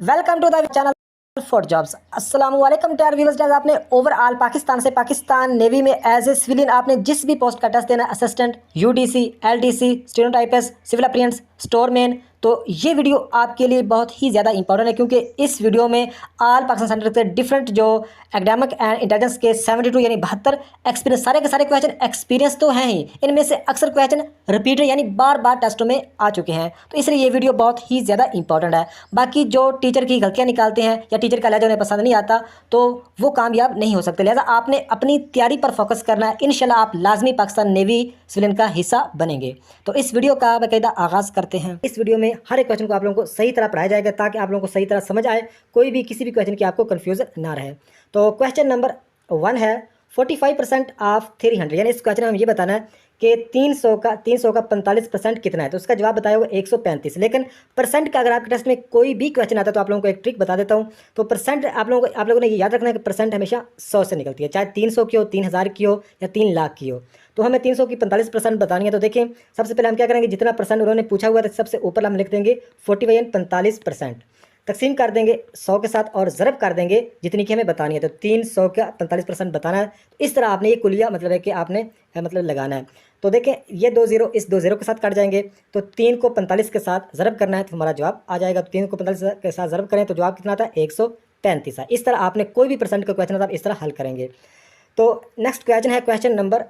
Welcome to the channel for jobs. अस्सलाम वालेकुम dear viewers. आपने ओवरऑल पाकिस्तान से पाकिस्तान नेवी में एज ए सिविलियन आपने जिस भी पोस्ट का टेस्ट देना, assistant, UDC, LDC, student typist, civil apprentice, storeman, तो ये वीडियो आपके लिए बहुत ही ज़्यादा इंपॉर्टेंट है क्योंकि इस वीडियो में ऑल पाकिस्तान सेंटर से डिफरेंट जो एकेडमिक एंड इंटेलिजेंस के 72 यानी 72 एक्सपीरियंस, सारे के सारे क्वेश्चन एक्सपीरियंस तो हैं ही, इनमें से अक्सर क्वेश्चन रिपीट यानी बार बार टेस्टों में आ चुके हैं, तो इसलिए ये वीडियो बहुत ही ज़्यादा इंपॉर्टेंट है। बाकी जो टीचर की गलतियाँ निकालते हैं या टीचर का लहजा उन्हें पसंद नहीं आता तो वो कामयाब नहीं हो सकते, लिहाजा आपने अपनी तैयारी पर फोकस करना है। इंशाल्लाह आप लाजमी पाकिस्तान नेवी सिविलियन का हिस्सा बनेंगे। तो इस वीडियो का बाकायदा आगाज़ करते हैं। इस वीडियो में हर एक क्वेश्चन को आप लोगों को सही तरह पढ़ाया जाएगा ताकि आप लोगों को सही तरह समझ आए, कोई भी किसी भी क्वेश्चन की आपको कन्फ्यूजन ना रहे। तो क्वेश्चन नंबर 1 है 45% ऑफ 300, यानी इस क्वेश्चन में हम ये बताना है कि 300 का 45% कितना है। तो उसका जवाब बताया होगा 135। लेकिन परसेंट का अगर आपके टेस्ट में कोई भी क्वेश्चन आता है तो आप लोगों को एक ट्रिक बता देता हूँ। तो परसेंट आप लोगों ने ये याद रखना है कि परसेंट हमेशा 100 से निकलती है, चाहे 300 की हो, 3000 की हो या 3 लाख की हो। तो हमें 300 की 45% बतानी है। तो देखिए सबसे पहले हम क्या करेंगे, जितना परसेंट उन्होंने पूछा हुआ था सबसे ऊपर हम लिख देंगे 45%, तकसीम कर देंगे 100 के साथ और ज़रब कर देंगे जितनी की हमें बतानी है। तो 300 का 45% बताना है। तो इस तरह आपने ये कुलिया मतलब है कि आपने मतलब लगाना है। तो देखें ये 2 ज़ीरो इस 2 ज़ीरो के साथ कट जाएंगे, तो 3 को 45 के साथ ज़रब करना है तो हमारा जवाब आ जाएगा। तो 3 को 45 के साथ ज़रब करें तो जवाब कितना आता है, 135 है। इस तरह आपने कोई भी परसेंट का क्वेश्चन आता है इस तरह हल करेंगे। तो नेक्स्ट क्वेश्चन है question number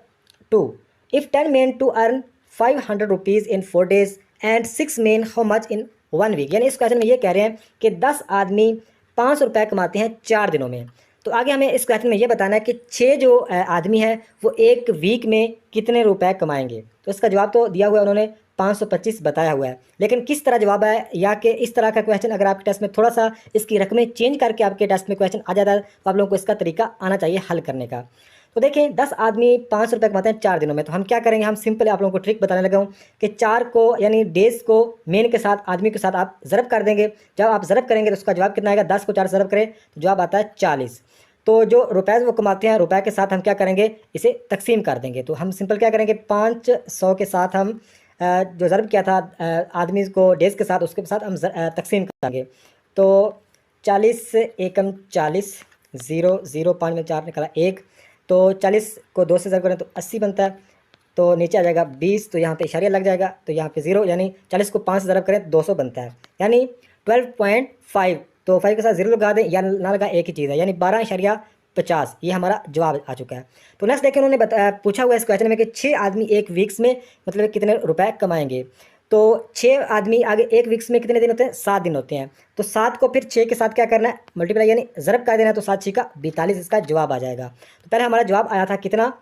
2। If 10 men to earn 500 rupees in 4 days and 6 men how much in 1 week, यानी इस क्वेश्चन में ये कह रहे हैं कि 10 आदमी 500 रुपये कमाते हैं 4 दिनों में। तो आगे हमें इस क्वेश्चन में ये बताना है कि 6 जो आदमी है वो एक वीक में कितने रुपए कमाएंगे। तो इसका जवाब तो दिया हुआ है उन्होंने 525 बताया हुआ है, लेकिन किस तरह जवाब है या कि इस तरह का क्वेश्चन अगर आपके टेस्ट में थोड़ा सा इसकी रकमें चेंज करके आपके टेस्ट में क्वेश्चन आ जाता है तो आप लोगों को इसका तरीका आना चाहिए हल करने का। तो देखें 10 आदमी 500 रुपये कमाते हैं 4 दिनों में, तो हम क्या करेंगे, हम सिंपल आप लोगों को ट्रिक बताने लगा हूँ कि 4 को यानी डेज को मेन के साथ आदमी के साथ आप ज़रब कर देंगे। जब आप ज़रब करेंगे तो उसका जवाब कितना आएगा, 10 को 4 से ज़रब करें तो जवाब आता है 40। तो जो रुपए वो कमाते हैं रुपए के साथ हम क्या करेंगे, इसे तकसीम कर देंगे। तो हम सिंपल क्या करेंगे, 500 के साथ हम जो ज़रब किया था आदमी को डेज के साथ उसके साथ हम तकसीम करेंगे। तो 40 से एकम 40, 0 0 5 में 4 निकला 1, तो 40 को 2 से ज़रब करें तो 80 बनता है। तो नीचे आ जाएगा 20, तो यहाँ पे इशारिया लग जाएगा, तो यहाँ पे 0, यानी 40 को 5 से ज़रब करें तो 200 बनता है, यानी 12.5। तो 5 के साथ 0 लगा दें या ना लगा एक ही चीज़ है, यानी 12.50। ये हमारा जवाब आ चुका है। तो नेक्स्ट देखिए उन्होंने पूछा हुआ है इस क्वेश्चन में कि 6 आदमी एक वीक्स में मतलब कितने रुपए कमाएंगे। तो 6 आदमी आगे एक वीक्स में कितने दिन होते हैं, 7 दिन होते हैं। तो 7 को फिर 6 के साथ क्या करना है, मल्टीप्लाई यानी ज़रब कर देना है, तो 7 6 का 42 इसका जवाब आ जाएगा। तो पहले हमारा जवाब आया था कितना,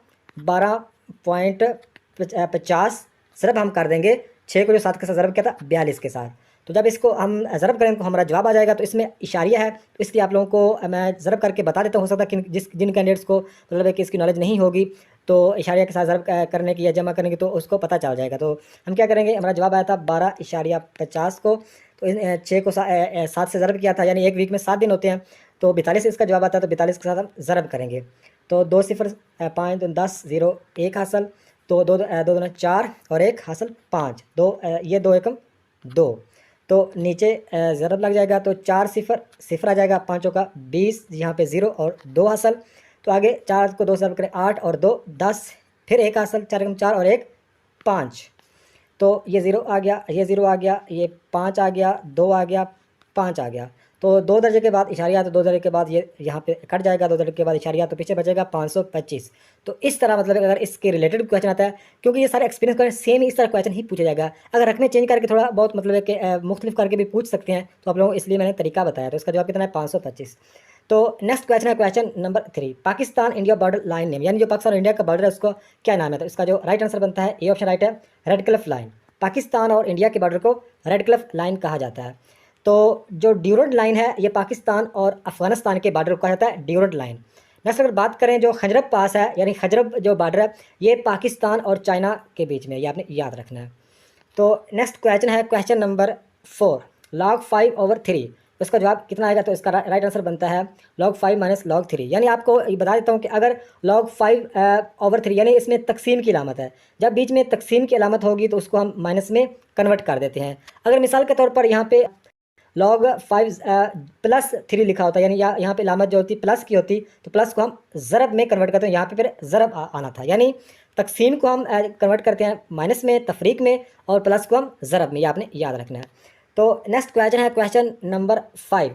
12.50, ज़रब हम कर देंगे 6 को जो 7 के साथ ज़रब किया था 42 के साथ। तो जब इसको हम ज़रब करेंगे तो हमारा जवाब आ जाएगा। तो इसमें इशारिया है तो इसलिए आप लोगों को मैं ज़रब करके बता देता हूँ, हो सकता है कि जिन कैंडिडेट्स को मतलब है कि इसकी नॉलेज नहीं होगी तो इशारिया के साथ ज़रब करने की या जमा करने की तो उसको पता चल जाएगा। तो हम क्या करेंगे, हमारा जवाब आया था 12.50 को, तो 6 को 7 से ज़रब किया था, यानी एक वीक में 7 दिन होते हैं, तो 42 इसका जवाब आता है। तो 42 के साथ हम ज़रब करेंगे तो 2 0 5 2 10 0 1 हासिल, तो 2 2 4 और 1 हासिल 5, 2 ये 2 एकम 2, तो नीचे ज़रब लग जाएगा तो 4 0 0 आ जाएगा, 5 का 20, यहाँ पे 0 और 2 हासिल। तो आगे 4 को 2 से ज़रब करें 8 और 2 10, फिर 1 हासिल, 4 एकम 4 और 1 5, तो ये 0 आ गया, ये 0 आ गया, ये 5 आ गया, 2 आ गया, 5 आ गया। तो 2 दर्जे के बाद इशारिया, तो 2 दर्जे के बाद ये यहाँ पे कट जाएगा, 2 दर्जे के बाद इशारिया, तो पीछे बचेगा 525। तो इस तरह मतलब अगर इसके रिलेटेड क्वेश्चन आता है, क्योंकि ये सारे एक्सपीरियंस क्वेश्चन सेम इस तरह क्वेश्चन ही पूछा जाएगा। अगर रकमें चेंज करके थोड़ा बहुत मतलब है कि मुख्तलिफ करके भी पूछ सकते हैं तो आप लोगों को इसलिए मैंने तरीका बताया। तो इसका जवाब कितना है, 525। तो नेक्स्ट क्वेश्चन है question number 3। Pakistan India border line name, यानी जो पाकिस्तान और इंडिया का बॉर्डर है उसको क्या नाम है। तो इसका जो राइट आंसर बनता है, ए ऑप्शन राइट है, रेड क्लिफ लाइन। पाकिस्तान और इंडिया के बॉर्डर को रेड क्लिफ लाइन कहा जाता है। तो जो ड्यूरेंट लाइन है ये पाकिस्तान और अफगानिस्तान के बॉर्डर को कहा जाता है ड्यूरेंट लाइन। नेक्स्ट अगर बात करें जो खजरब पास है, यानी खजरब जो बॉर्डर है ये पाकिस्तान और चाइना के बीच में, ये आपने याद रखना है। तो नेक्स्ट क्वेश्चन है क्वेश्चन नंबर 4। log 5/3, इसका जवाब कितना आएगा। तो इसका राइट आंसर बनता है log 5 - log 3। यानी आपको बता देता हूँ कि अगर log 5/3 यानी इसमें तकसीम की अलामत है, जब बीच में तकसीम की अलामत होगी तो उसको हम माइनस में कन्वर्ट कर देते हैं। अगर मिसाल के तौर पर यहाँ पे log 5 +3 लिखा होता है, यानी यहाँ पे लामत जो होती प्लस की होती तो प्लस को हम ज़रब में कन्वर्ट करते हैं, यहाँ पे फिर ज़रब आना था, यानी तकसीम को हम कन्वर्ट करते हैं माइनस में, तफरीक में, और प्लस को हम ज़रब में, ये आपने याद रखना है। तो नेक्स्ट क्वेश्चन है question number 5,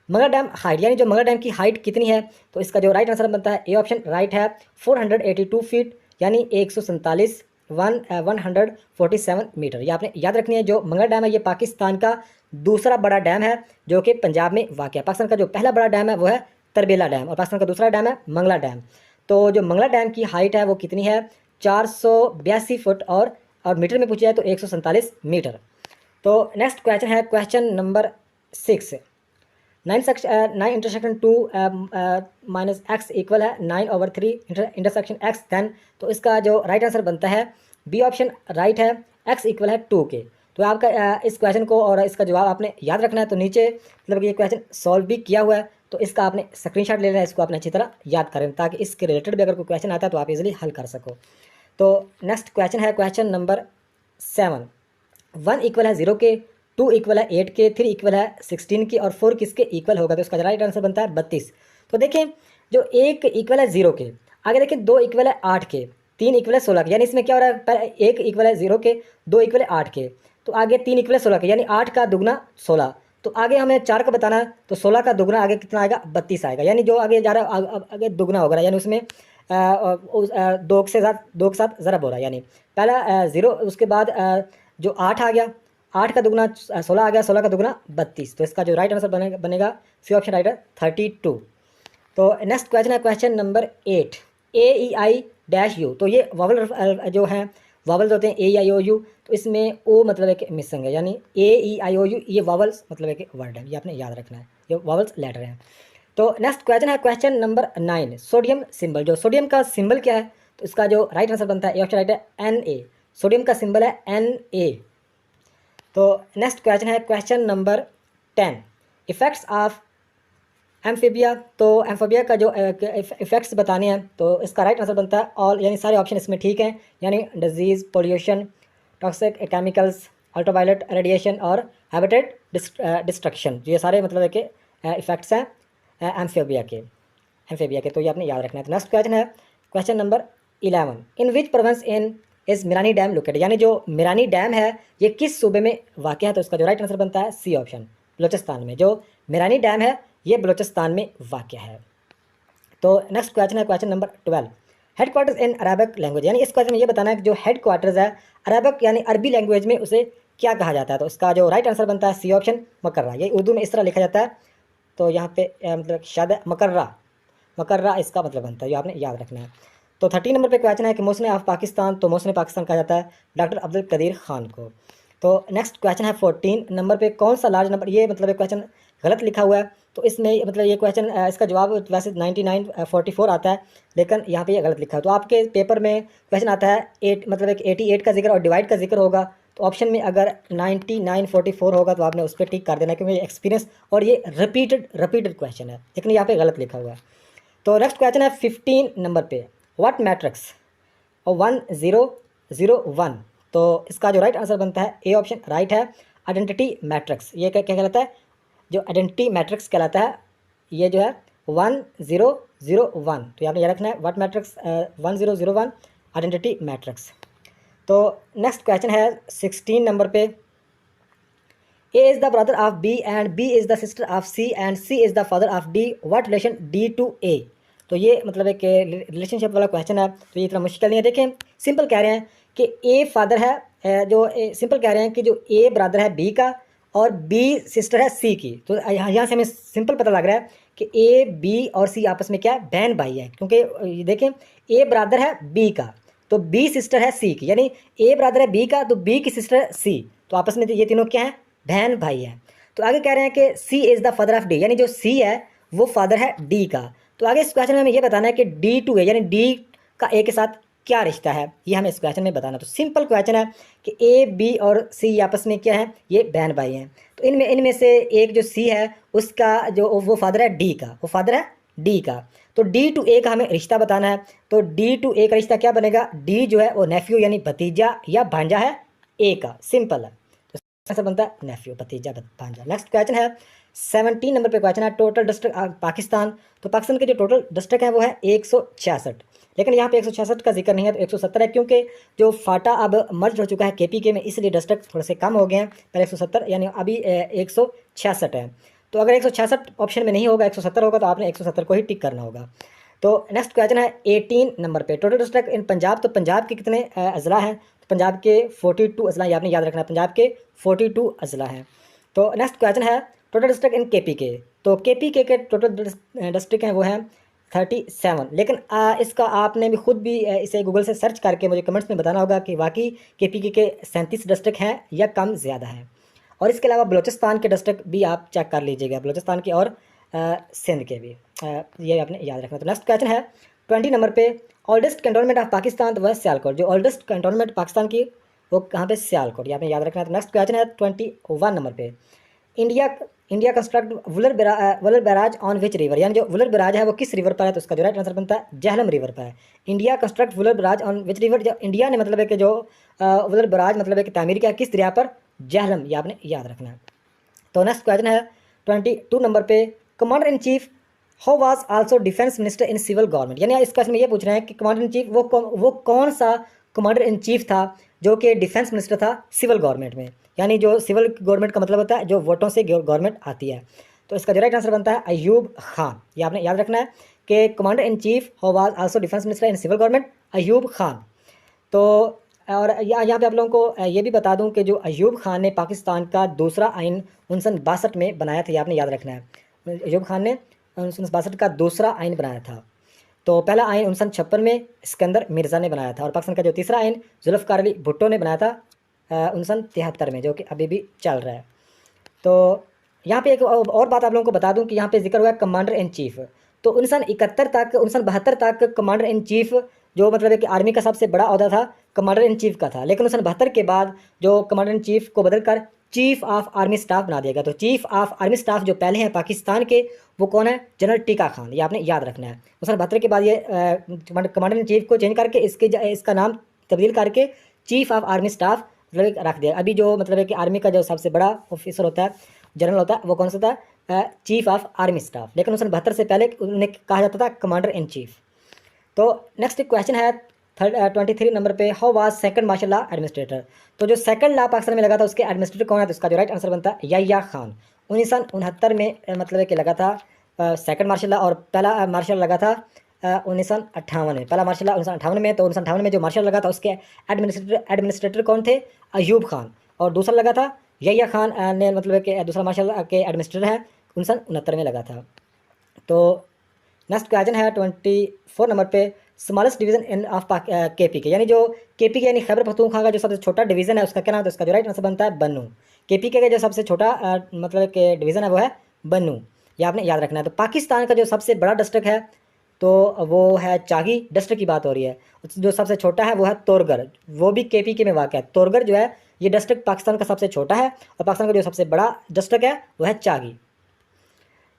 Mangla dam height, यानी जो मंगला डैम की हाइट कितनी है, तो इसका जो राइट आंसर बनता है ए ऑप्शन राइट है 482 फीट, यानी 147 147 मीटर। ये आपने याद रखनी है। जो मंगला डैम है ये पाकिस्तान का दूसरा बड़ा डैम है जो कि पंजाब में वाक़ है। पाकिस्तान का जो पहला बड़ा डैम है वो है तरबेला डैम, और पाकिस्तान का दूसरा डैम है मंगला डैम। तो जो मंगला डैम की हाइट है वो कितनी है, 482 फुट, और मीटर में पूछा जाए तो 147 मीटर। तो नेक्स्ट क्वेश्चन है question number 6, 9 intersection 2 minus x equal है 9/3 इंटरसेक्शन एक्स, देन तो इसका जो राइट आंसर बनता है बी ऑप्शन राइट है एक्स इक्वल है 2 के। तो आपका इस क्वेश्चन को और इसका जवाब आपने याद रखना है। तो नीचे मतलब ये क्वेश्चन सॉल्व भी किया हुआ है, तो इसका आपने स्क्रीनशॉट ले लेना है, इसको आपने अच्छी तरह याद करें ताकि इसके रिलेटेड भी अगर कोई क्वेश्चन आता है तो आप इजीली हल कर सको। तो नेक्स्ट क्वेश्चन है क्वेश्चन नंबर 7, 1 इक्वल है 0 के, 2 इक्वल है 8 के, 3 इक्वल है 16 के, और 4 किसके इक्वल होगा, तो इसका राइट आंसर बनता है 32। तो देखें जो 1 इक्वल है 0 के, आगे देखें 2 इक्वल है 8 के, 3 इक्वल है 16 के, यानी इसमें क्या हो रहा है, पहले 1 इक्वल है 0 के, 2 इक्वल है 8 के, तो आगे 3 इक्वल है 16 के, यानी 8 का दुगना 16, तो आगे हमें 4 का बताना है, तो 16 का दुगना आगे कितना आएगा, 32 आएगा, यानी जो आगे जा रहा है आगे दुगना होगा, यानी उसमें 2 के साथ ज़रब हो रहा है, यानी पहला 0, उसके बाद जो 8 आ गया, 8 का दुगना 16 आ गया, 16 का दुगना 32, तो इसका जो राइट आंसर बनेगा सी ऑप्शन राइट है 32। तो नेक्स्ट क्वेश्चन है क्वेश्चन नंबर 8, AEI-U, तो ये वावल जो हैं वावल्स होते हैं AEIOU, तो इसमें ओ मतलब है कि मिसिंग है, यानी AEIOU ये वावल्स मतलब है कि वर्ड है, ये आपने याद रखना है, ये वावल्स लेटर हैं। तो नेक्स्ट क्वेश्चन है क्वेश्चन नंबर 9, सोडियम सिंबल, जो सोडियम का सिंबल क्या है, तो इसका जो राइट आंसर बनता है ए ऑप्शन राइट है Na, सोडियम का सिंबल है Na। तो नेक्स्ट क्वेश्चन है question number 10, effects of amphibia, तो एम्फीबिया का जो इफ़ेक्ट्स बताने हैं, तो इसका राइट आंसर बनता है ऑल, यानी सारे ऑप्शन इसमें ठीक हैं, यानी disease, pollution, toxic chemicals, ultraviolet radiation और हैबिटेट डिस्ट्रक्शन, ये सारे मतलब है कि इफ़ेक्ट्स हैं एम्फीबिया के, तो ये आपने याद रखना है। तो नेक्स्ट क्वेश्चन है question number 11, in which province इन इस मिरानी डैम लोकेटेड, यानी जो मिरानी डैम है ये किस सूबे में वाक़ है, तो इसका जो राइट आंसर बनता है सी ऑप्शन, बलोचिस्तान में। जो मिरानी डैम है ये बलोचिस्तान में वाक़ है। तो नेक्स्ट क्वेश्चन है question number 12, head quarters in Arabic language, यानी इस क्वेश्चन में ये बताना है कि जो हेड क्वार्टर्स है अरबिक यानी अरबी लैंग्वेज में उसे क्या कहा जाता है, तो इसका जो राइट आंसर बनता है सी ऑप्शन मकर्रा, ये उर्दू में इस तरह लिखा जाता है, तो यहाँ पे मतलब शायद मकर्रा इसका मतलब बनता है, ये आपने याद रखना है। तो 13 नंबर पे क्वेश्चन है कि मोहसिन ऑफ पाकिस्तान, तो मोहसिन पाकिस्तान कहा जाता है डॉक्टर अब्दुल कदीर खान को। तो नेक्स्ट क्वेश्चन है 14 नंबर पे, कौन सा लार्ज नंबर, ये मतलब क्वेश्चन गलत लिखा हुआ है, तो इसमें मतलब ये क्वेश्चन इसका जवाब वैसे 9944 आता है, लेकिन यहाँ पे ये गलत लिखा है। तो आपके पेपर में क्वेश्चन आता है 8 मतलब एक 88 का जिक्र और डिवाइड का जिक्र होगा, तो ऑप्शन में अगर 9944 होगा तो आपने उस पर टिक कर देना, क्योंकि एक्सपीरियंस और ये रिपीटेड क्वेश्चन है, लेकिन यहाँ पे गलत लिखा हुआ है। तो नेक्स्ट क्वेश्चन है 15 नंबर पे, व्हाट मैट्रिक्स और 1001, तो इसका जो राइट आंसर बनता है ए ऑप्शन राइट है आइडेंटिटी मैट्रिक्स, ये क्या कहलाता है, जो आइडेंटिटी मैट्रिक्स कहलाता है, ये जो है 1001, तो आपने याद रखना है व्हाट मैट्रिक्स 1001 आइडेंटिटी मैट्रिक्स। तो नेक्स्ट क्वेश्चन है 16 नंबर पे, A is the brother of B and B is the sister of C and C is the father of D, what relation D to A, तो ये मतलब एक relationship वाला question है, तो ये इतना मुश्किल नहीं है। देखें सिंपल कह रहे हैं कि ए फादर है, जो सिंपल कह रहे हैं कि जो ए ब्रदर है बी का और बी सिस्टर है सी की, तो यहाँ से हमें सिंपल पता लग रहा है कि ए बी और सी आपस में क्या है, बहन भाई है, क्योंकि देखें ए ब्रदर है बी का तो बी सिस्टर है सी की, यानी ए ब्रदर है बी का तो बी की सिस्टर है सी, तो आपस में ये तीनों क्या है, बहन भाई है। तो आगे कह रहे हैं कि C is the father of D, यानी जो सी है वो फादर है डी का, तो आगे इस क्वेश्चन में हमें ये बताना है कि डी टू ए यानी डी का ए के साथ क्या रिश्ता है, ये हमें इस क्वेश्चन में बताना। तो सिंपल क्वेश्चन है कि ए बी और सी आपस में क्या है, ये बहन भाई हैं, तो इनमें से एक जो सी है उसका जो वो फादर है डी का, वो फादर है डी का, तो डी टू ए का हमें रिश्ता बताना है। तो डी टू ए का रिश्ता क्या बनेगा, डी जो है वो नेफ्यू यानी भतीजा या भांजा है ए का, सिंपल है। तो आंसर बनता है नेफ्यू, भतीजा भांजा। नेक्स्ट क्वेश्चन है 17 नंबर पे क्वेश्चन है टोटल डिस्ट्रिक्ट पाकिस्तान। तो पाकिस्तान के जो टोटल डिस्ट्रिक्ट है वो है 166, लेकिन यहाँ पे 166 का जिक्र नहीं है, तो 170 है, क्योंकि जो फाटा अब मर्ज हो चुका है KPK में, इसलिए डिस्ट्रिक्ट थोड़े से कम हो गए हैं। पहले 170 यानी अभी 166 है। तो अगर 166 ऑप्शन में नहीं होगा, 170 होगा, तो आपने 170 को ही टिक करना होगा। तो नेक्स्ट क्वेश्चन है 18 नंबर पे टोटल डिस्ट्रिक्ट इन पंजाब। तो पंजाब के कितने अजला हैं? तो पंजाब के 42 अजला, ये आपने याद रखना है, पंजाब के 42 अजला हैं। तो नेक्स्ट क्वेश्चन है टोटल डिस्ट्रिक्ट इन KPK। तो KPK के टोटल डिस्ट्रिक्ट हैं वो हैं 37, लेकिन इसका आपने भी खुद भी इसे गूगल से सर्च करके मुझे कमेंट्स में बताना होगा कि वाकई KPK के 37 डिस्ट्रिक्ट हैं या कम ज़्यादा है। और इसके अलावा बलूचिस्तान के डिस्ट्रिक्ट भी आप चेक कर लीजिएगा, बलूचिस्तान के और सिंध के भी, ये आपने याद रखना। तो नेक्स्ट क्वेश्चन है 20 नंबर पे ओल्डेस्ट कैंटोनमेंट ऑफ पाकिस्तान, तो वह सियालकोट। जो ओल्डेस्ट कैंटोनमेंट पाकिस्तान की वो कहाँ पे? सियालकोट, ये आपने याद रखना है। तो नेक्स्ट क्वेश्चन है 21 नंबर पे India construct Wular barrage on which river, यानी जो वुलर बैराज है वो किस रिवर पर है? तो उसका जो राइट आंसर बनता है झेलम रिवर पर है। India construct Wular barrage on which river, जो इंडिया ने मतलब है कि जो वुलर बैराज मतलब है कि तामीर किया किस दरिया पर? झेलम, ये आपने याद रखना है। तो नेक्स्ट क्वेश्चन है 22 नंबर पे commander in chief how was also defence minister in civil government, यानी इस क्वेश्चन में ये पूछ रहे हैं कि कमांडर इन चीफ वो कौन सा कमांडर इन चीफ था जो कि डिफेंस मिनिस्टर था सिविल गवर्नमेंट में। यानी जो सिविल गवर्नमेंट का मतलब होता है जो वोटों से गवर्नमेंट आती है। तो इसका जो राइट आंसर बनता है अयूब खान, ये आपने याद रखना है कि commander in chief how was also defence minister in civil government Ayub Khan. तो और यहाँ पे आप लोगों को ये भी बता दूं कि जो अयूब खान ने पाकिस्तान का दूसरा आइन 1962 में बनाया था, ये आपने याद रखना है। अयूब खान ने 1962 का दूसरा आइन बनाया था। तो पहला आइन 1956 में सिकंदर मिर्ज़ा ने बनाया था, और पाकिस्तान का जो तीसरा आइन जुल्फ़िकार अली भुट्टो ने बनाया था 1973 में, जो कि अभी भी चल रहा है। तो यहाँ पे एक और बात आप लोगों को बता दूं कि यहाँ पे जिक्र हुआ है कमांडर इन चीफ। तो 1971 तक 1972 तक कमांडर इन चीफ जो मतलब है कि आर्मी का सबसे बड़ा ओहदा था कमांडर इन चीफ का था, लेकिन 1972 के बाद जो कमांडर इन चीफ को बदलकर चीफ ऑफ आर्मी स्टाफ बना दिया गया। तो चीफ ऑफ आर्मी स्टाफ जो पहले हैं पाकिस्तान के वो कौन है? जनरल टीका खान, ये आपने याद रखना है। 1972 के बाद ये कमांडर इन चीफ को चेंज करके इसका नाम तब्दील करके चीफ ऑफ आर्मी स्टाफ मतलब रख दिया। अभी जो मतलब है कि आर्मी का जो सबसे बड़ा ऑफिसर होता है, जनरल होता है, वो कौन सा था? चीफ ऑफ आर्मी स्टाफ, लेकिन 1972 से पहले उन्हें कहा जाता था कमांडर इन चीफ। तो नेक्स्ट क्वेश्चन है 23 नंबर पे how was second martial law administrator. तो जो सेकंड लॉ पाकिस्तान में लगा था उसके एडमिनिस्ट्रेटर कौन है? तो इसका जो राइट आंसर बनता है याह्या खान। 1969 में मतलब है कि लगा था सेकंड मार्शल लॉ, और पहला मार्शल लगा था 1958 में। पहला मार्शल लॉ 1958 में। तो 1958 में जो मार्शल लगा था उसके एडमिनिस्ट्रेटर कौन थे? अयूब खान। और दूसरा लगा था याह्या खान ने मतलब है कि दूसरा मार्शल के एडमिनिस्ट्रेटर है 1969 में लगा था। तो नेक्स्ट क्वेश्चन है 24 नंबर पे smallest division in of KPK, यानी जो KPK यानी खैबर पख्तूनख्वा का जो सबसे छोटा डिवीज़न है उसका क्या नाम है? तो उसका जो राइट आंसर बनता है बन्नू। KPK का जो सबसे छोटा मतलब कि डिवीज़न है वो है बन्नू, ये आपने याद रखना है। तो पाकिस्तान का जो सबसे बड़ा डिस्ट्रिक्ट है तो वो है चागी डिस्ट्रिक्ट की बात हो रही है। जो सबसे छोटा है वो है तोरगर, वो भी KPK में वाक़ है। तोरगर जो है ये डिस्ट्रिक्ट पाकिस्तान का सबसे छोटा है, और पाकिस्तान का जो सबसे बड़ा डिस्ट्रिक्ट है वो है चागी।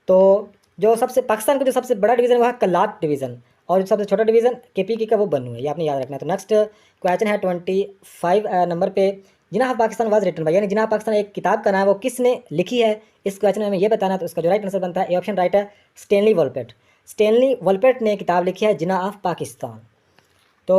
तो जो सबसे पाकिस्तान का जो सबसे बड़ा डिवीज़न वो है कल्लाट डिवीज़न, और जो सबसे छोटा डिवीज़न KPK का वो बन्नू है, ये आपने याद रखना है। तो नेक्स्ट क्वेश्चन है 25 नंबर पे Jinnah of Pakistan was written by, यानी जिनाह ऑफ पाकिस्तान एक किताब का नाम है वो किसने लिखी है? इस क्वेश्चन में हमें ये बताना है। तो उसका जो राइट आंसर बनता है ए ऑप्शन राइट है स्टेनली वोल्पेट। स्टेनली वोल्पेट ने किताब लिखी है जिनाह ऑफ पाकिस्तान। तो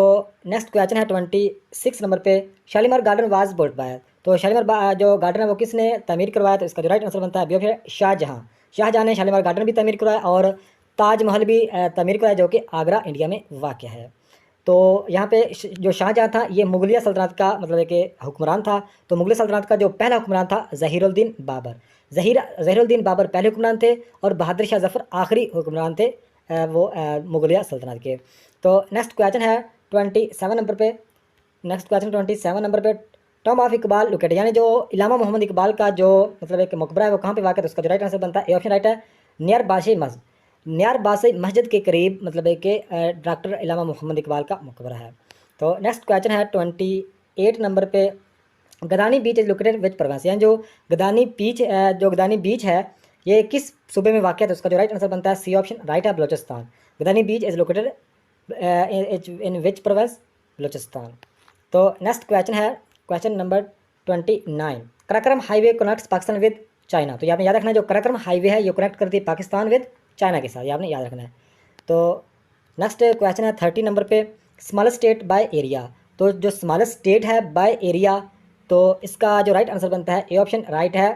नेक्स्ट क्वेश्चन है 26 नंबर पे Shalimar garden was built by. तो शालीमार जो गार्डन है वो किसने तमीर करवाया? तो इसका जो राइट आंसर बनता है बी ऑप्शन शाहजहाँ। शाहजहाँ ने शालीमार गार्डन भी तमीर करवाया और ताजमहल भी तमीर करवाया, जो कि आगरा इंडिया में वाक़ है। तो यहाँ पे जो शाहजहाँ था ये मुगलिया सल्तनत का मतलब है कि हुक्मरान था। तो मुगलिया सल्तनत का जो पहला हुक्मरान था ज़हीरुद्दीन बाबर। ज़हीरुद्दीन बाबर पहले हुक्मरान थे और बहादुर शाह ज़फ़र आखिरी हुक्मरान थे वो मुगलिया सल्तनत के। तो नेक्स्ट क्वेश्चन है 27 नंबर पे। नेक्स्ट क्वेश्चन 27 नंबर पे टॉम ऑफ इकबाल लोकेटेड, यानी जो इलामा मोहम्मद इकबाल का जो मतलब एक मकबरा है वो कहाँ पे वाक़ है? तो उसका जो राइट आंसर बनता है ए ऑप्शन राइट है नियर बादशाही मस्जिद। नियर बादशाही मस्जिद के करीब मतलब है कि डॉक्टर इलामा मोहम्मद इकबाल का मकबरा है। तो नेक्स्ट क्वेश्चन है 28 नंबर पे गदानी beach is located which province, यानी जो गदानी बीच है ये किस सूबे में वाक़ है? तो उसका जो राइट आंसर बनता है सी ऑप्शन राइट है Balochistan. Gadani beach is located in which province? Balochistan. तो नेक्स्ट क्वेश्चन है question number 29 Karakoram highway connects Pakistan with China. तो ये आपने याद रखना है, जो कराक्रम हाईवे है ये कनेक्ट करती है पाकिस्तान विद चाइना के साथ, ये आपने याद रखना है। तो नेक्स्ट क्वेश्चन है 30 नंबर पे, स्मॉलेस्ट स्टेट बाय एरिया। तो जो स्मॉलेस्ट स्टेट है बाय एरिया, तो इसका जो राइट आंसर बनता है ए ऑप्शन राइट है,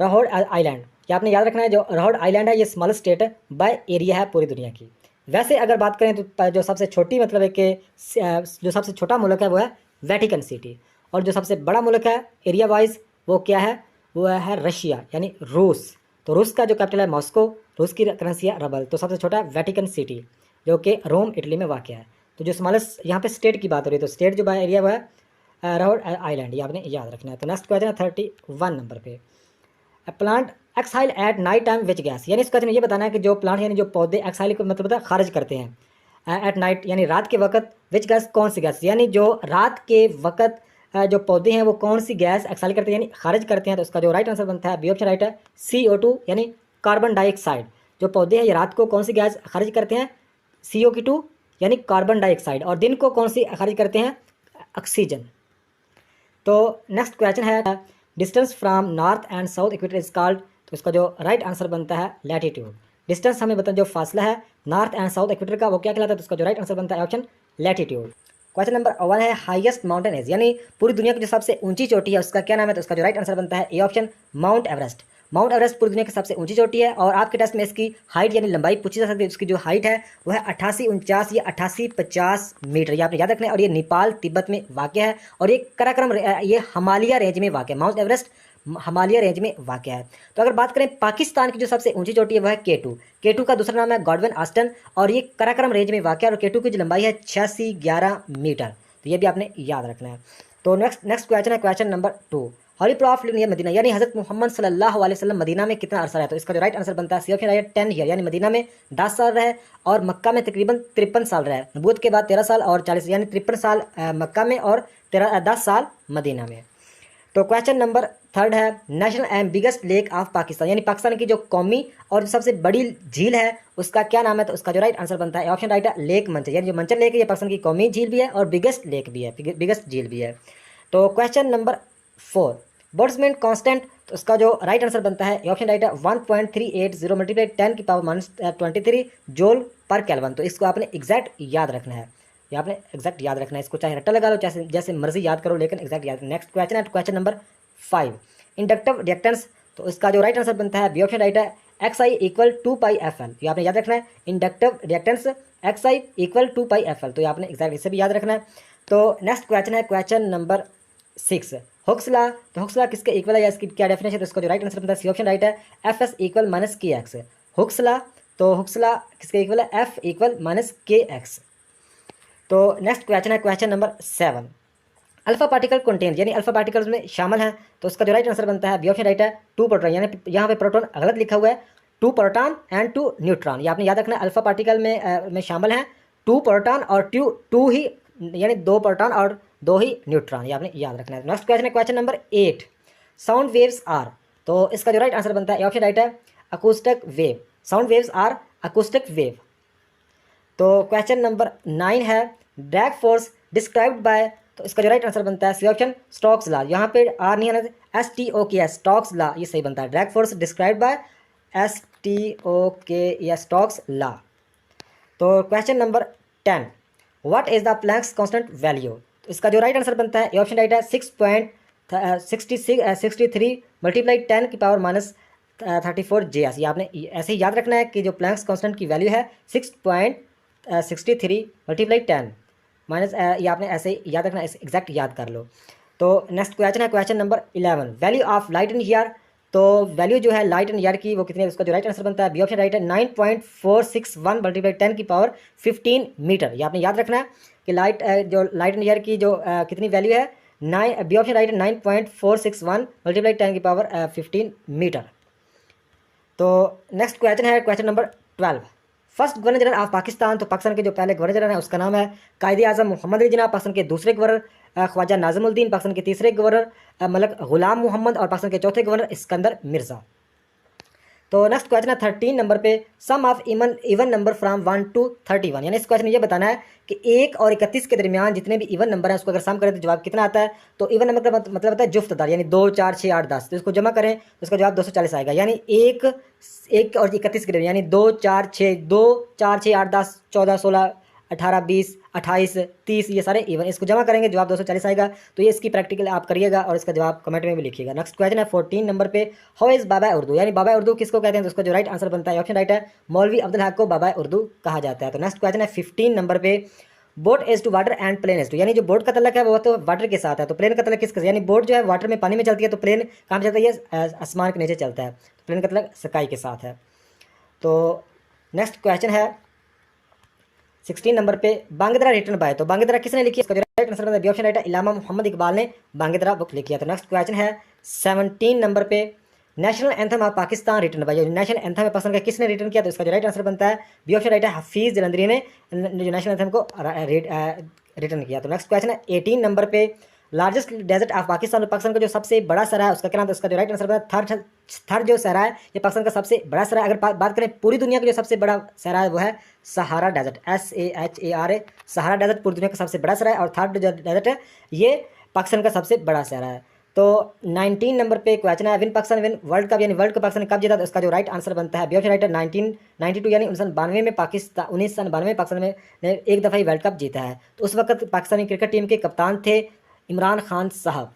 रोड आइलैंड। ये आपने याद रखना है, जो रोड आइलैंड है ये स्मॉलेस्ट स्टेट है बाय एरिया है पूरी दुनिया की। वैसे अगर बात करें तो जो सबसे छोटी मतलब है कि जो सबसे छोटा मुल्क है वो है वेटिकन सिटी, और जो सबसे बड़ा मुल्क है एरिया वाइज वो क्या है, वो है रशिया यानी रूस। तो रूस का जो कैपिटल है मॉस्को, रूस की करेंसी है रबल। तो सबसे छोटा है वेटिकन सिटी जो कि रोम इटली में वाक़ है। तो जो स्मॉलेस्ट यहाँ पे स्टेट की बात हो रही है, तो स्टेट जो बाय एरिया वो है रोड आइलैंड, ये आपने याद रखना है। तो नेक्स्ट क्वेश्चन है 31 नंबर पे, plant exhale at night time which gas. यानी इसका ये बताना है कि जो प्लांट यानी जो पौधे एक्साइल को मतलब खारिज करते हैं एट नाइट यानी रात के वक्त, विच गैस कौन सी गैस, यानी जो रात के वक्त जो पौधे हैं वो कौन सी गैस एक्साइल करते हैं यानी खारिज करते हैं। तो इसका जो राइट आंसर बनता है बी ऑप्शन राइट है, CO2 यानी कार्बन डाइऑक्साइड। जो पौधे हैं ये रात को कौन सी गैस खारिज करते हैं, CO2 यानी कार्बन डाइऑक्साइड, और दिन को कौन सी खारिज करते हैं, ऑक्सीजन। तो नेक्स्ट क्वेश्चन है distance from north and south equator is called. तो इसका जो राइट आंसर बनता है लैटिट्यूड। डिस्टेंस हमें बताया जो फासला है नॉर्थ एंड साउथ इक्वेटर का वो क्या कहलाता है, तो इसका जो राइट आंसर बनता है ऑप्शन लैटिट्यूड। क्वेश्चन नंबर 1 है हाईएस्ट माउंटेन एज, यानी पूरी दुनिया की जो सबसे ऊंची चोटी है उसका क्या नाम है, तो उसका जो राइट आंसर बनता है A option mount Everest. Mount Everest पूरी दुनिया की सबसे ऊंची चोटी है, और आपके टेस्ट में इसकी हाइट यानी लंबाई पूछी जा सकती है। उसकी जो हाइट है वो है 8849 या 8850 मीटर, ये आपने याद रखना है। और ये नेपाल तिब्बत में वाक़ है, और ये कराक्रम ये हिमालय रेंज में वाक़ है। माउंट एवरेस्ट हिमालय रेंज में वाक़ है। तो अगर बात करें पाकिस्तान की जो सबसे ऊंची चोटी है वह है K2। K2 का दूसरा नाम है गॉडविन आस्टन, और ये कराक्रम रेंज में वाक़ है, और K2 की जो लंबाई है 8611 मीटर। तो ये भी आपने याद रखना है। तो नेक्स्ट क्वेश्चन है क्वेश्चन नंबर 2, हॉली प्रॉफिट नियर मदीना, यानी हज़रत मोहम्मद सल्लल्लाहु अलैहि वसल्लम मदीना में कितना अरसा रहा है। तो इसका जो राइट आंसर बनता है सी ऑप्शन राइट 10 ईयर, यानी मदीना में 10 साल रहे, और मक्का में तकरीबन 53 साल रहे। नबूवत के बाद 13 साल और 40 यानी 53 साल मक्का में और 10 साल मदीना में। तो क्वेश्चन नंबर 3 है national and biggest lake of Pakistan, यानी पाकिस्तान की जो कौमी और जो सबसे बड़ी झील है उसका क्या नाम है। तो उसका जो राइट आंसर बनता है ऑप्शन राइट है लेक मंचर, यानी जो मंचर लेक है ये पाकिस्तान की कौमी झील भी है और बिगेस्ट लेक भी है, बिगेस्ट झील भी है। तो क्वेश्चन नंबर 4 बोल्ट्जमैन कांस्टेंट, तो उसका जो राइट आंसर बनता है ऑप्शन राइट है 1.380 मल्टीप्लाई 10 की पावर -23 जूल पर केल्विन। तो इसको आपने एग्जैक्ट याद रखना है, ये आपने एग्जैक्ट याद रखना है। इसको चाहे रट्टा लगा लो चाहे जैसे मर्जी याद करो, लेकिन एग्जैक्ट याद। नेक्स्ट क्वेश्चन है क्वेश्चन नंबर 5 इंडक्टिव रिएक्टेंस, तो इसका जो राइट आंसर बनता है बी ऑप्शन राइट है XI = 2πfl। ये आपने याद रखना है इंडक्टिव रिएक्टेंस XI = 2πfl। तो ये आपने एग्जैक्ट इसे भी याद रखना है। तो नेक्स्ट क्वेश्चन है क्वेश्चन नंबर 6 हुक्स लॉ, तो हुक्स लॉ किसके इक्वल है या इसकी क्या डेफिनेशन है। तो इसका जो राइट आंसर बनता है सी ऑप्शन राइट है Fs = -kx। हुक्स लॉ, तो हुक्स लॉ किसके इक्वल है, F = -kx। तो नेक्स्ट क्वेश्चन है question number 7 alpha particle contain, यानी अल्फा पार्टिकल्स में शामिल हैं। तो उसका जो राइट आंसर बनता है बी ऑप्शन राइट है 2 प्रोटॉन, यानी यहाँ पे प्रोटॉन गलत लिखा हुआ है, 2 प्रोटॉन एंड 2 न्यूट्रॉन। ये आपने याद रखना है अल्फा पार्टिकल में शामिल हैं 2 प्रोटॉन और 2 ही यानी 2 प्रोटॉन और 2 ही न्यूट्रॉन, ये आपने याद रखना है। नेक्स्ट क्वेश्चन है question number 8 sound waves are, तो इसका जो राइट आंसर बनता है ऑप्शन राइट है acoustic wave. Sound waves are acoustic wave. तो क्वेश्चन नंबर 9 है ड्रैग फोर्स डिस्क्राइब्ड बाय, तो इसका जो राइट आंसर बनता है सी ऑप्शन स्टोक्स लॉ। यहाँ पे आर नहीं है, STOK स्टोक्स लॉ, ये सही बनता है। Drag force described by STOK Stokes law. तो question number 10 what is the Planck's constant value, तो इसका जो राइट आंसर बनता है ऑप्शन राइट है 6.63 मल्टीप्लाई 10 की पावर -34 JS। ये आपने ऐसे ही याद रखना है कि जो प्लैंक्स कांस्टेंट की वैल्यू है 6.63 मल्टीप्लाई 10 माइनस, ये आपने ऐसे याद रखना, एग्जैक्ट याद कर लो। तो नेक्स्ट क्वेश्चन है question number 11 value of light in year, तो वैल्यू जो है लाइट इन ईयर की वो कितनी है। उसका जो राइट आंसर बनता है बी ऑप्शन राइट है 9.461 मल्टीप्लाई 10 की पावर 15 मीटर। ये आपने याद रखना है कि जो लाइट इन ईयर की जो कितनी वैल्यू है, बी ऑप्शन राइट है 9.461 मल्टीप्लाई 10 की पावर 15 मीटर। तो नेक्स्ट क्वेश्चन है question number 12 first governor general of Pakistan, तो पाकिस्तान के जो पहले गवर्नर जनरल है उसका नाम है कायदे आज़म मोहम्मद अली जिन्ना। पाकिस्तान के दूसरे गवर्नर ख्वाजा नाज़िमुद्दीन, पाकिस्तान के तीसरे गवर्नर मलक गुलाम मोहम्मद और पाकिस्तान के चौथे गवर्नर इस्कंदर मिर्ज़ा। तो नेक्स्ट क्वेश्चन है 13 नंबर पे, sum of even number from 1 to 31, यानी इस क्वेश्चन में ये बताना है कि 1 और 31 के दरमियान जितने भी इवन नंबर है उसको अगर सम करें तो जवाब कितना आता है। तो इवन नंबर का मतलब होता है जुफ्तदार, यानी 2, 4, 6, 8, 10, तो इसको जमा करें तो इसका जवाब 240 आएगा। यानी 1 और 31 के दरमियान, यानी 2, 4, 6, 2, 4, 6, 8, 10, 14, 16, 18, 20, 28, 30, ये सारे इवन, इसको जमा करेंगे जवाब 240 आएगा। तो ये इसकी प्रैक्टिकल आप करिएगा और इसका जवाब कमेंट में भी लिखिएगा। नेक्स्ट क्वेश्चन है 14 नंबर पे, हाउ इज बाबा उर्दू, यानी बाबा उर्दू किसको कहते हैं। तो उसका जो राइट आंसर बनता है, ऑप्शन राइट है, मौलवी अब्दुल हक को बाबा उर्दू कहा जाता है। तो नेक्स्ट क्वेश्चन है 15 नंबर पे, boat is to water and plane is to, यानी जो बोट का तलक है वो तो वाटर के साथ है, तो प्लेन का तलक किसके, यानी बोट जो है वाटर में पानी में चलती है, तो प्लेन कहाँ चलता है, ये आसमान के नीचे चलता है, तो प्लेन का तलक स्काई के साथ है। तो नेक्स्ट क्वेश्चन है 16 नंबर पे, बांगदरा रिटर्न बाय, तो बांगदरा किसने लिखी है, इसका जो राइट आंसर है ऑप्शन राइट है, इलामा मोहम्मद इकबाल ने बांगदरा बुक लिखी है। तो नेक्स्ट क्वेश्चन है 17 नंबर पे, national anthem of Pakistan written by, जो नेशनल एंथम है पाकिस्तान का किसने रिटर्न किया, तो इसका जो राइट आंसर बनता है बी ऑप्शन राइट है, हफीज़ जलंधरी ने जो नेशनल एंथम को रिटर्न किया। तो नेक्स्ट क्वेश्चन है 18 नंबर पे, largest desert of Pakistan, Pakistan का जो सबसे बड़ा सहरा है उसका क्या नाम है, उसका जो राइट आंसर बनता है थर जो सहरा है ये पाकिस्तान का सबसे बड़ा सहरा है। अगर बात करें पूरी दुनिया का जो सबसे बड़ा सहरा है वो है Sahara desert, SAHARA, Sahara desert पूरी दुनिया का सबसे बड़ा सहरा है, और थर्ड जो डेजर्ट है ये पाकिस्तान का सबसे बड़ा सहरा है। तो 19 नंबर पे क्वेश्चन है, win Pakistan win world cup, यानी वर्ल्ड कप पाकिस्तान कब जीता, तो इसका जो राइट आंसर बनता है बी ऑप्शन राइट है 1992, यानी 1992 में पाकिस्तान 1992 में पाकिस्तान ने एक दफ़ा ही वर्ल्ड कप जीता है। तो उस वक्त पाकिस्तानी क्रिकेट टीम के कप्तान थे इमरान खान साहब।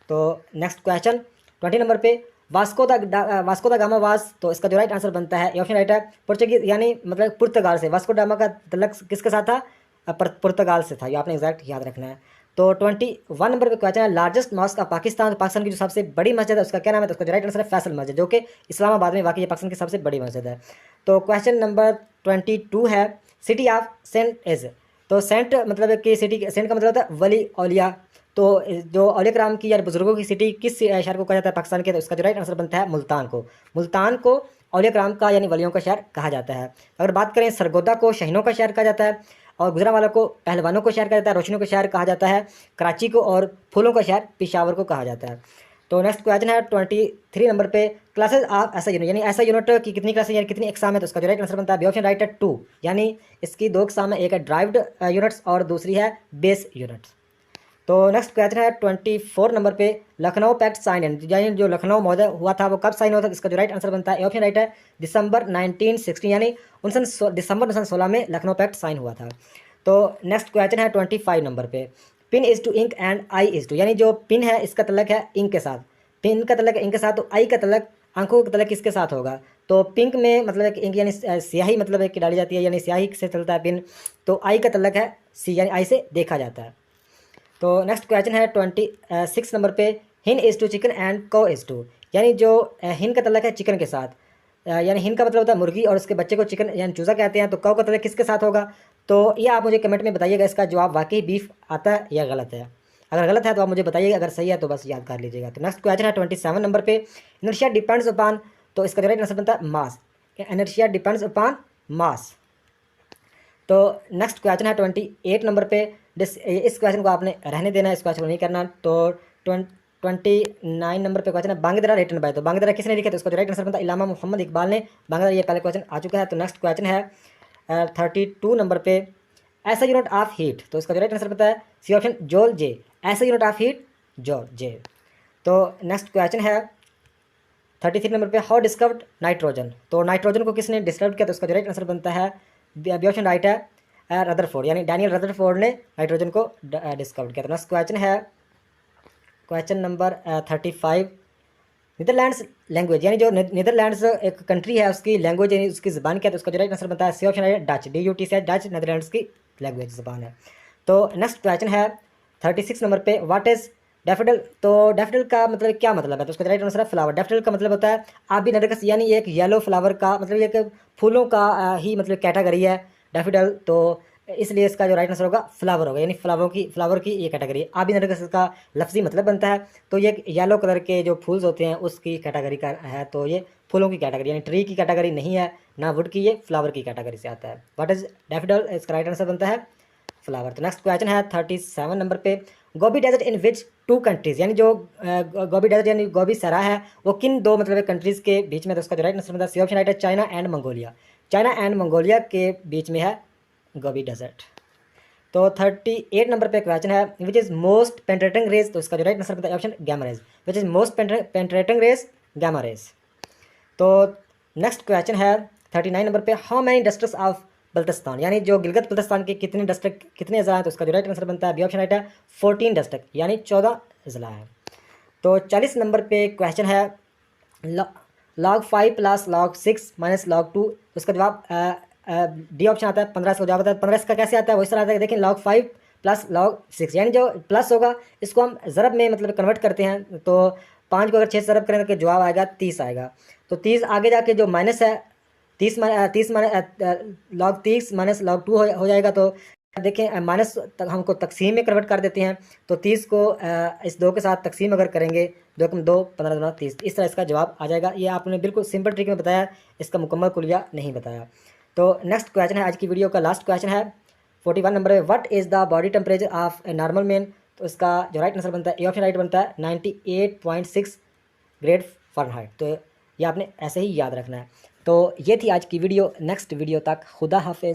तो नेक्स्ट क्वेश्चन 20 नंबर पे, वास्को दा गामा वास, तो इसका जो राइट आंसर बनता है ऑप्शन राइट है पुर्तगीज, यानी मतलब पुर्तगाल से, वास्को डामा का तल्लक किसके साथ था, पुर्तगाल से था, ये आपने एग्जैक्ट याद रखना है। तो 21 नंबर पे क्वेश्चन है, largest mosque of Pakistan, Pakistan की जो सबसे बड़ी मस्जिद है उसका क्या नाम है, तो उसका जो राइट आंसर है फैसल मस्जिद, जो कि इस्लामाबाद में वाकई पाकिस्तान की सबसे बड़ी मस्जिद है। तो क्वेश्चन नंबर 22 है, सिटी ऑफ सेंट इज, तो सेंट मतलब कि सिटी, सेंट का मतलब होता है वली औलिया, तो जो औलिया कराम की या बुजुर्गों की सिटी किस शहर को कहा जाता है पाकिस्तान के, तो उसका जो राइट आंसर बनता है मुल्तान को, मुल्तान को औलिया कराम का यानी वलियों का शहर कहा जाता है। अगर बात करें सरगोदा को शहीनों का शहर कहा जाता है, और गुजरांवाला को पहलवानों को शहर कहा जाता है, रोशनियों का शहर कहा जाता है कराची को, और फूलों का शहर पेशावर को कहा जाता है। तो नेक्स्ट क्वेश्चन है 23 नंबर पे, क्लासेज ऑफ ऐसा यूनिट, यानी ऐसा यूनिट की कितनी क्लासेज यानी कितनी एग्जाम है, तो उसका जो राइट आंसर बनता है ऑप्शन राइट है 2, यानी इसकी 2 एग्जाम है, एक है ड्राइव्ड यूनिट्स और दूसरी है बेस यूनिट्स। तो नेक्स्ट क्वेश्चन है 24 नंबर पे, लखनऊ पैक्ट साइन इन, यानी जो लखनऊ महोदय हुआ था वो कब साइन हुआ था, इसका जो राइट आंसर बनता है ऑप्शन राइट है दिसंबर 1916, यानी दिसंबर 1916 में लखनऊ पैक्ट साइन हुआ था। तो नेक्स्ट क्वेश्चन है 25 नंबर पे, pin is to ink and eye is to, यानी जो पिन है इसका तल्लक है इंक के साथ, पिन का तल्लक इंक के साथ, तो आई का तल्लक आंखों का तल्लक किसके साथ होगा, तो पिंक में मतलब इंक यानी स्याही मतलब है कि डाली जाती है, यानी स्याही से चलता है पिन, तो आई का तल्लक है सी, यानी आई से देखा जाता है। तो नेक्स्ट क्वेश्चन है 26 नंबर पे, हिन इज टू चिकन एंड को इज टू, यानी जो हिन का तल्लक है चिकन के साथ, यानी हिन का मतलब होता है मुर्गी और उसके बच्चे को चिकन यानी चूज़ा कहते हैं, तो कौ का तल्लक किसके साथ होगा, तो ये आप मुझे कमेंट में बताइएगा इसका जवाब वाकई बीफ आता है या गलत है। अगर गलत है तो आप मुझे बताइएगा, अगर सही है तो बस याद कर लीजिएगा। तो नेक्स्ट क्वेश्चन है 27 नंबर पे, इनर्शिया डिपेंड्स अपॉन, तो इसका राइट आंसर बनता है मास, इनर्शिया डिपेंड्स अपॉन मास। तो नेक्स्ट क्वेश्चन है 28 नंबर पे, इस क्वेश्चन को आपने रहने देना है, इस क्वेश्चन को नहीं करना। तो 29 नंबर पे क्वेश्चन है, बांगदरा रिटन बाय, तो बांगदरा किसने लिखा, तो इसका जो राइट आंसर बनता है इलामा मोहम्मद इकबाल ने बांगदरा, ये पहले क्वेश्चन आ चुका है। तो नेक्स्ट क्वेश्चन है 32 नंबर पे, ऐसा यूनिट ऑफ हीट, तो इसका जो राइट आंसर बनता है सी ऑप्शन जॉल जे, ऐसा यूनिट ऑफ हीट जॉल जे। तो नेक्स्ट क्वेश्चन है 33 नंबर पे, हाउ डिस्कवर्ड नाइट्रोजन, तो नाइट्रोजन को किसने डिस्कवर किया, तो उसका जो राइट आंसर बनता है बी ऑप्शन राइट है रदरफोर्ड, यानी डैनियल रदरफोर्ड ने नाइट्रोजन को डिस्कवर किया। तो नेक्स्ट क्वेश्चन है क्वेश्चन नंबर 35, नीदरलैंड्स लैंग्वेज, यानी जो नीदरलैंड्स एक कंट्री है उसकी लैंग्वेज यानी उसकी ज़बान क्या है, तो उसका जो राइट आंसर बनता है सी ऑप्शन है डच, DUT से डच नीदरलैंड्स की लैंग्वेज ज़बान है। तो नेक्स्ट क्वेश्चन है 36 नंबर पे, व्हाट इज़ डैफोडिल, तो डैफोडिल का मतलब क्या मतलब है, तो उसका राइट आंसर है फ्लावर। डैफोडिल का मतलब होता है आबी नरगिस, यानी एक येलो फ्लावर का मतलब एक फूलों का ही मतलब कैटेगरी है डैफोडिल, तो इसलिए इसका जो राइट आंसर होगा फ्लावर होगा, यानी फ्लावर की ये कैटेगरी। आबी नरगिस का लफ्जी मतलब बनता है, तो ये येलो कलर के जो फूल्स होते हैं उसकी कैटेगरी का है, तो ये फूलों की कैटेगरी यानी ट्री की कैटेगरी नहीं है ना वुड की, ये फ्लावर की कैटेगरी से आता है। व्हाट इज डैफोडिल, इसका राइट आंसर बनता है फ्लावर। तो नेक्स्ट क्वेश्चन है 37 नंबर पे, Gobi desert in which two countries, यानी जो गोबी डेजर्ट यानी गोबी सहरा है वो किन दो मतलब कंट्रीज़ के बीच में, तो उसका जो राइट आंसर बनता है सी ऑप्शन राइट है, China and Mongolia. China and Mongolia के बीच में है गोबी डेजर्ट। तो 38 नंबर पे क्वेश्चन है which is most penetrating rays, तो इसका जो राइट आंसर बनता है option gamma rays, which is most penetrating rays gamma rays. तो नेक्स्ट क्वेश्चन है 39 नंबर पे how many districts of Baltistan, यानी जो गिलगित बल्तिस्तान के कितने डिस्ट्रिक्ट कितने ज़िला हैं, तो उसका जो राइट आंसर बनता है बी ऑप्शन राइट है 14 डिस्ट्रिक्ट, यानी 14 ज़िला है। तो 40 नंबर पे क्वेश्चन है log 5 plus log 6 minus log 2, उसका जवाब डी ऑप्शन आता है 15, इसका जवाब आता है 15। इसका कैसे आता है वो इस तरह आता है, देखिए log 5 प्लस log 6, यानी जो प्लस होगा इसको हम ज़रब में मतलब कन्वर्ट करते हैं, तो 5 को अगर 6 से ज़रब करें तो जवाब आएगा 30 आएगा। तो 30 आगे जाके जो माइनस है 30 log 30 माइनस log 2 हो जाएगा। तो देखें माइनस हमको तकसीम में कन्वर्ट कर देते हैं, तो 30 को इस 2 के साथ तकसीम अगर करेंगे 2 कम 2 15 दूना 30, इस तरह इसका जवाब आ जाएगा। ये आपने बिल्कुल सिंपल ट्रिक में बताया, इसका मुकम्मल कुलिया नहीं बताया। तो नेक्स्ट क्वेश्चन है आज की वीडियो का लास्ट क्वेश्चन है 41 नंबर है what is the body temperature of a normal man, तो इसका जो राइट आंसर बनता है ए ऑप्शन राइट बनता है 98.6 ग्रेड फ़ारेनहाइट। तो ये आपने ऐसे ही याद रखना है। तो ये थी आज की वीडियो, नेक्स्ट वीडियो तक खुदा हाफिज़।